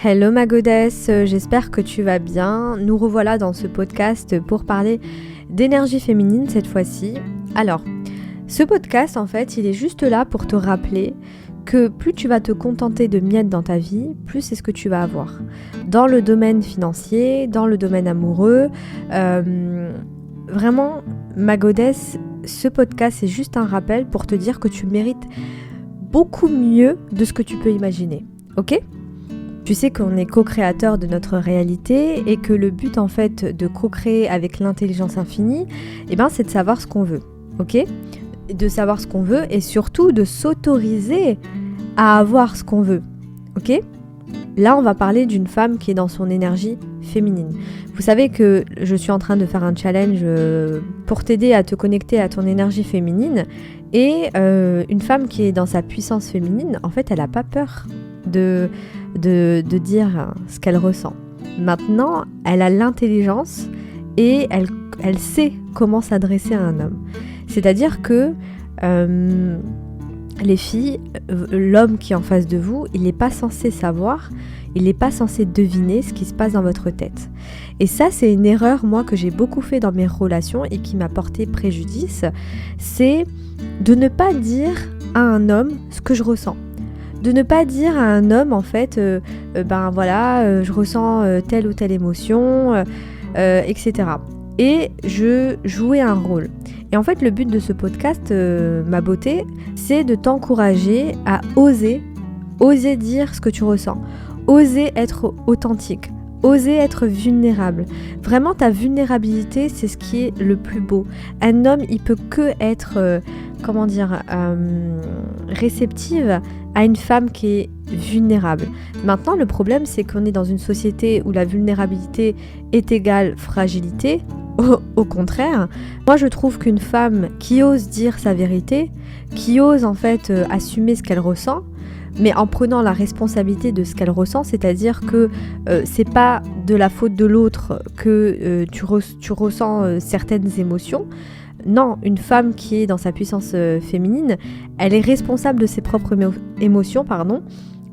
Hello ma goddess, j'espère que tu vas bien. Nous revoilà dans ce podcast pour parler d'énergie féminine cette fois-ci. Alors, ce podcast en fait, il est juste là pour te rappeler que plus tu vas te contenter de miettes dans ta vie, plus c'est ce que tu vas avoir. Dans le domaine financier, dans le domaine amoureux, vraiment ma goddess, ce podcast c'est juste un rappel pour te dire que tu mérites beaucoup mieux de ce que tu peux imaginer, ok ? Tu sais qu'on est co-créateur de notre réalité et que le but en fait de co-créer avec l'intelligence infinie, c'est de savoir ce qu'on veut, ok ? De savoir ce qu'on veut et surtout de s'autoriser à avoir ce qu'on veut, ok ? Là, on va parler d'une femme qui est dans son énergie féminine. Vous savez que je suis en train de faire un challenge pour t'aider à te connecter à ton énergie féminine et une femme qui est dans sa puissance féminine, en fait, elle n'a pas peur de dire ce qu'elle ressent. Maintenant, elle a l'intelligence et elle sait comment s'adresser à un homme. C'est-à-dire que les filles, l'homme qui est en face de vous, il n'est pas censé savoir, il n'est pas censé deviner ce qui se passe dans votre tête. Et ça, c'est une erreur, moi, que j'ai beaucoup fait dans mes relations et qui m'a porté préjudice, c'est de ne pas dire à un homme ce que je ressens. De ne pas dire à un homme, en fait, je ressens telle ou telle émotion, etc. Et je jouais un rôle. Et en fait, le but de ce podcast, ma beauté, c'est de t'encourager à oser dire ce que tu ressens, oser être authentique, oser être vulnérable. Vraiment, ta vulnérabilité, c'est ce qui est le plus beau. Un homme, il peut que être, réceptive à une femme qui est vulnérable. Maintenant, le problème, c'est qu'on est dans une société où la vulnérabilité est égale fragilité. Au contraire, moi je trouve qu'une femme qui ose dire sa vérité, qui ose en fait assumer ce qu'elle ressent, mais en prenant la responsabilité de ce qu'elle ressent, c'est-à-dire que c'est pas de la faute de l'autre que tu ressens certaines émotions. Non, une femme qui est dans sa puissance féminine, elle est responsable de ses propres émotions,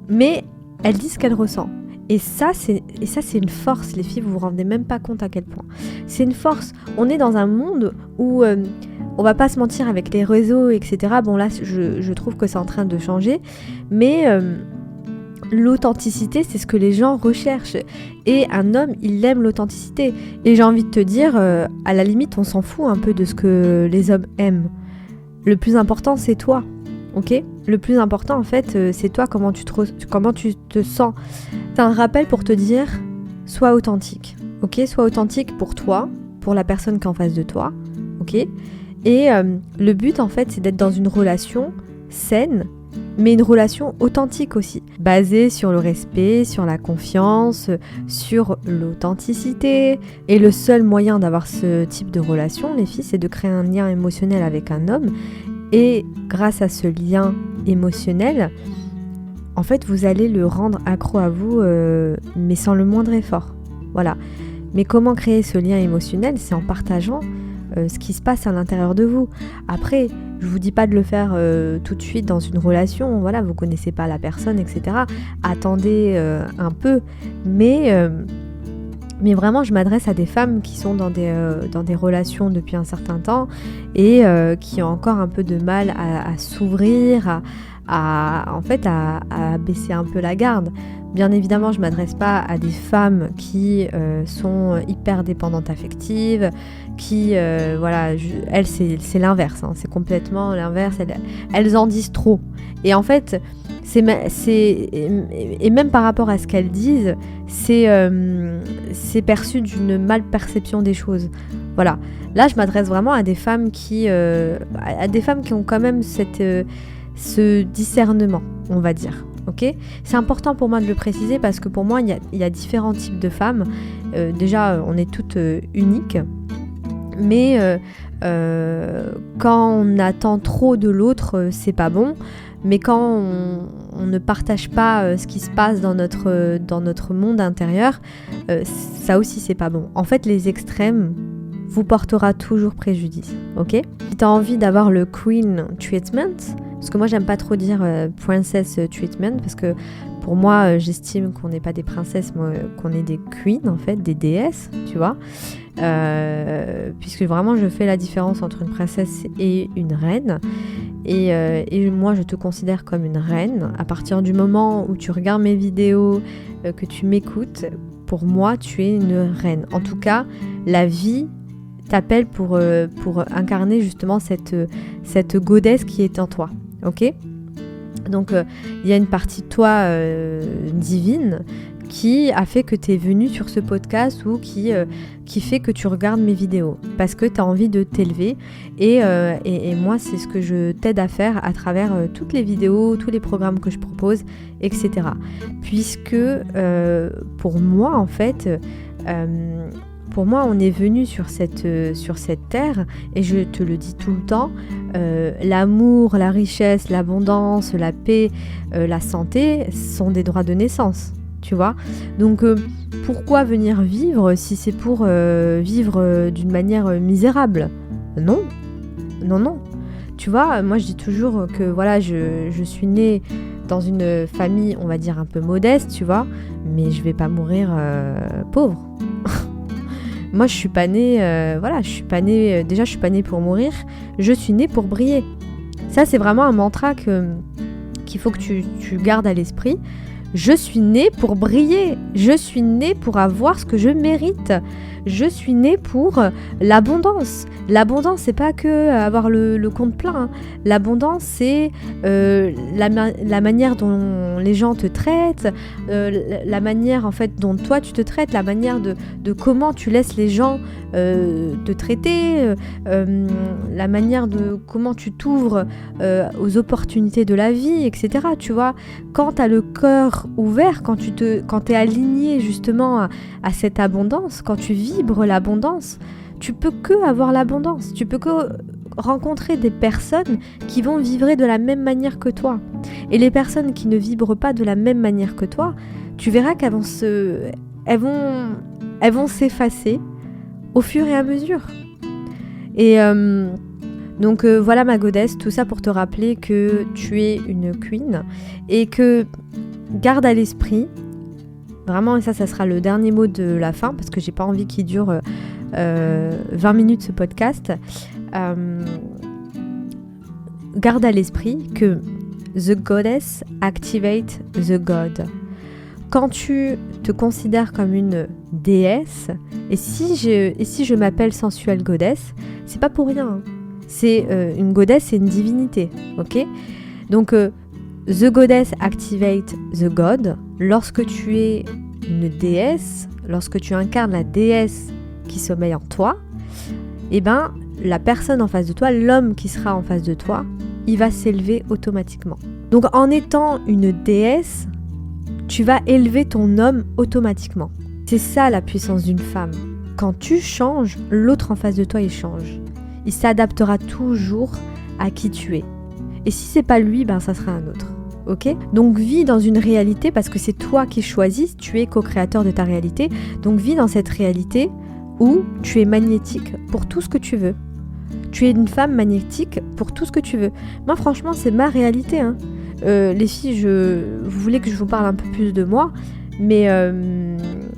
mais elle dit ce qu'elle ressent. Et ça, c'est une force, les filles, vous vous rendez même pas compte à quel point. C'est une force. On est dans un monde où, on va pas se mentir avec les réseaux, etc. Bon là, je trouve que c'est en train de changer, mais l'authenticité, c'est ce que les gens recherchent. Et un homme, il aime l'authenticité. Et j'ai envie de te dire, à la limite, on s'en fout un peu de ce que les hommes aiment. Le plus important, c'est toi, ok ? Le plus important, en fait, c'est toi, comment tu te sens. C'est un rappel pour te dire, sois authentique, ok ? Sois authentique pour toi, pour la personne qui est en face de toi, ok ? Et le but, en fait, c'est d'être dans une relation saine, mais une relation authentique aussi, basée sur le respect, sur la confiance, sur l'authenticité. Et le seul moyen d'avoir ce type de relation, les filles, c'est de créer un lien émotionnel avec un homme. Et grâce à ce lien émotionnel, en fait, vous allez le rendre accro à vous, mais sans le moindre effort. Voilà. Mais comment créer ce lien émotionnel ? C'est en partageant ce qui se passe à l'intérieur de vous. Après, je vous dis pas de le faire tout de suite dans une relation, voilà, vous connaissez pas la personne, etc. Attendez un peu, mais vraiment, je m'adresse à des femmes qui sont dans des relations depuis un certain temps et qui ont encore un peu de mal à s'ouvrir, à baisser un peu la garde. Bien évidemment, je ne m'adresse pas à des femmes qui sont hyper dépendantes affectives, qui, elles, c'est l'inverse, hein, c'est complètement l'inverse, elles en disent trop. Et en fait, et même par rapport à ce qu'elles disent, c'est perçu d'une mal-perception des choses. Voilà. Là, je m'adresse vraiment à des femmes qui ont quand même ce discernement, on va dire. Okay, c'est important pour moi de le préciser parce que pour moi, il y a différents types de femmes. Déjà, on est toutes uniques. Mais quand on attend trop de l'autre, c'est pas bon. Mais quand on ne partage pas ce qui se passe dans notre monde intérieur, ça aussi, c'est pas bon. En fait, les extrêmes vous portera toujours préjudice, ok ? Si tu as envie d'avoir le Queen Treatment, parce que moi, j'aime pas trop dire Princess Treatment, parce que Pour moi, j'estime qu'on n'est pas des princesses, mais qu'on est des queens, en fait, des déesses, tu vois. Puisque vraiment, je fais la différence entre une princesse et une reine. Et moi, je te considère comme une reine. À partir du moment où tu regardes mes vidéos, que tu m'écoutes, pour moi, tu es une reine. En tout cas, la vie t'appelle pour incarner justement cette goddess qui est en toi. Ok ? Donc, il y a une partie de toi divine qui a fait que tu es venu sur ce podcast ou qui fait que tu regardes mes vidéos parce que tu as envie de t'élever et moi c'est ce que je t'aide à faire à travers toutes les vidéos, tous les programmes que je propose, etc. Puisque pour moi en fait, pour moi on est venu sur cette terre et je te le dis tout le temps, l'amour, la richesse, l'abondance, la paix, la santé sont des droits de naissance. Tu vois, donc pourquoi venir vivre si c'est pour vivre d'une manière misérable ? Non. Tu vois, moi je dis toujours que voilà, je suis née dans une famille, on va dire un peu modeste, tu vois, mais je vais pas mourir pauvre. Moi je suis pas née, déjà je suis pas née pour mourir, je suis née pour briller. Ça c'est vraiment un mantra qu'il faut que tu gardes à l'esprit. Je suis née pour briller, je suis née pour avoir ce que je mérite, je suis née pour l'abondance. L'abondance, c'est pas que avoir le compte plein, hein. L'abondance, c'est la manière dont les gens te traitent, la manière en fait dont toi tu te traites, la manière de comment tu laisses les gens te traiter, la manière de comment tu t'ouvres aux opportunités de la vie, etc. Tu vois, quand tu as le cœur ouvert, quand tu es aligné justement à cette abondance, quand tu vibres l'abondance, tu peux que avoir l'abondance, tu peux que rencontrer des personnes qui vont vibrer de la même manière que toi. Et les personnes qui ne vibrent pas de la même manière que toi, tu verras qu'elles vont s'effacer au fur et à mesure. Et donc voilà ma goddess, tout ça pour te rappeler que tu es une queen et que garde à l'esprit, vraiment, et ça sera le dernier mot de la fin parce que j'ai pas envie qu'il dure 20 minutes ce podcast. Garde à l'esprit que the goddess activate the god. Quand tu te considères comme une déesse, et si je m'appelle sensuelle goddess, c'est pas pour rien. C'est une goddess, c'est une divinité, ok ? Donc the goddess activate the god. Lorsque tu es une déesse, lorsque tu incarnes la déesse qui sommeille en toi, eh ben la personne en face de toi, l'homme qui sera en face de toi, il va s'élever automatiquement. Donc en étant une déesse, tu vas élever ton homme automatiquement. C'est ça la puissance d'une femme. Quand tu changes, l'autre en face de toi il change. Il s'adaptera toujours à qui tu es. Et si c'est pas lui, ben ça sera un autre. Ok ? Donc vis dans une réalité parce que c'est toi qui choisis, tu es co-créateur de ta réalité. Donc vis dans cette réalité où tu es magnétique pour tout ce que tu veux. Tu es une femme magnétique pour tout ce que tu veux. Moi franchement c'est ma réalité, hein. Les filles, vous voulez que je vous parle un peu plus de moi, mais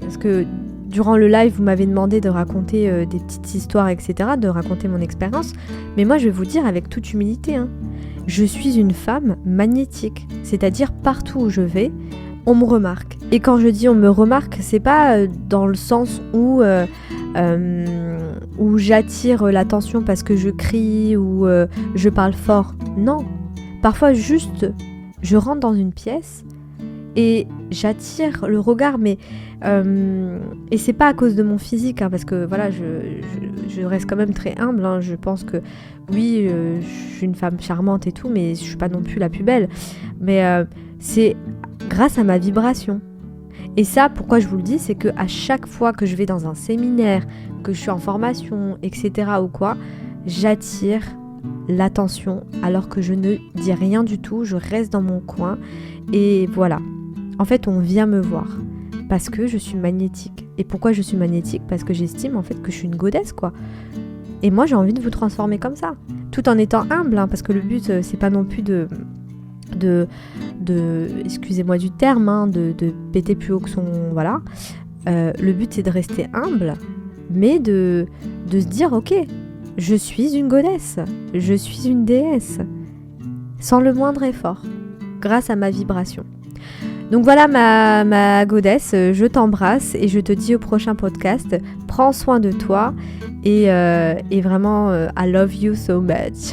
parce que durant le live vous m'avez demandé de raconter des petites histoires, etc., de raconter mon expérience, mais moi je vais vous dire avec toute humilité, hein, je suis une femme magnétique, c'est-à-dire partout où je vais, on me remarque. Et quand je dis on me remarque, c'est pas dans le sens où j'attire l'attention parce que je crie ou je parle fort. Non, parfois juste je rentre dans une pièce et j'attire le regard, mais et c'est pas à cause de mon physique, hein, parce que voilà, je reste quand même très humble, hein. Je pense que oui, je suis une femme charmante et tout, mais je suis pas non plus la plus belle. Mais c'est grâce à ma vibration. Et ça, pourquoi je vous le dis, c'est que à chaque fois que je vais dans un séminaire, que je suis en formation, etc. ou quoi, j'attire l'attention alors que je ne dis rien du tout, je reste dans mon coin et voilà. En fait, on vient me voir parce que je suis magnétique. Et pourquoi je suis magnétique ? Parce que j'estime en fait que je suis une goddess, quoi. Et moi, j'ai envie de vous transformer comme ça, tout en étant humble, hein, parce que le but, c'est pas non plus de excusez-moi du terme, hein, de péter plus haut que son... Voilà. Le but, c'est de rester humble, mais de se dire, ok, je suis une goddess, je suis une déesse, sans le moindre effort, grâce à ma vibration. Donc voilà ma goddess, je t'embrasse et je te dis au prochain podcast, prends soin de toi et vraiment, I love you so much.